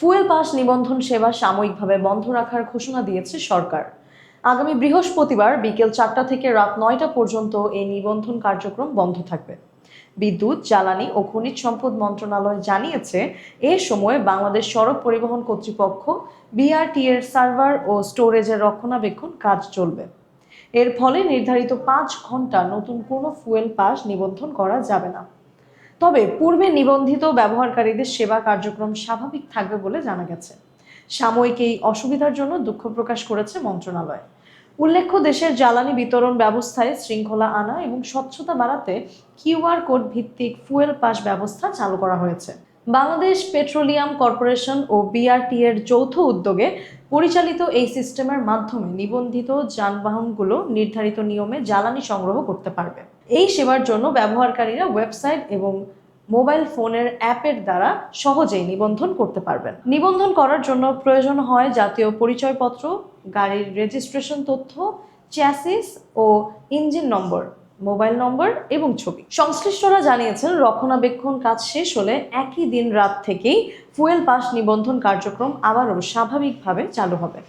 Fuel pass নিবন্ধন সেবা সাময়িকভাবে বন্ধ রাখার ঘোষণা দিয়েছে সরকার। আগামী বৃহস্পতিবার বিকেল 4টা থেকে রাত 9টা পর্যন্ত এই নিবন্ধন কার্যক্রম বন্ধ থাকবে। বিদ্যুৎ, জ্বালানি ও খনিজ সম্পদ মন্ত্রণালয় জানিয়েছে, এ সময় বাংলাদেশ সড়ক পরিবহন কর্তৃপক্ষ বিআরটি এর সার্ভার ও স্টোরেজের রক্ষণাবেক্ষণ কাজ চলবে। এর ফলে নির্ধারিত 5 ঘন্টা নতুন কোনো ফুয়েল পাস নিবন্ধন করা যাবে না। তবে পূর্বে নিবন্ধিত ব্যবহারকারীদের সেবা কার্যক্রম স্বাভাবিক থাকবে বলে জানা গেছে। সাময়িক এই অসুবিধার জন্য দুঃখ প্রকাশ করেছে মন্ত্রণালয়। উল্লেখ্য, দেশের জ্বালানি বিতরণ ব্যবস্থায় শৃঙ্খলা আনা এবং স্বচ্ছতা বাড়াতে কিউআর কোড ভিত্তিক ফুয়েল পাস ব্যবস্থা চালু করা হয়েছে। বাংলাদেশ পেট্রোলিয়াম কর্পোরেশন ও বিআরটি এর যৌথ উদ্যোগে পরিচালিত এই সিস্টেমের মাধ্যমে নিবন্ধিত যানবাহনগুলো নির্ধারিত নিয়মে জ্বালানি সংগ্রহ করতে পারবে। এই সেবার জন্য ব্যবহারকারীরা ওয়েবসাইট এবং মোবাইল ফোনের অ্যাপের দ্বারা সহজেই নিবন্ধন করতে পারবেন। নিবন্ধন করার জন্য প্রয়োজন হয় জাতীয় পরিচয়পত্র, গাড়ির রেজিস্ট্রেশন তথ্য, চ্যাসিস ও ইঞ্জিন নম্বর, মোবাইল নম্বর এবং ছবি। সংশ্লিষ্টরা জানিয়েছেন, রক্ষণাবেক্ষণ কাজ শেষ হলে একই দিন রাত থেকেই ফুয়েল পাস নিবন্ধন কার্যক্রম আবারও স্বাভাবিকভাবে চালু হবে।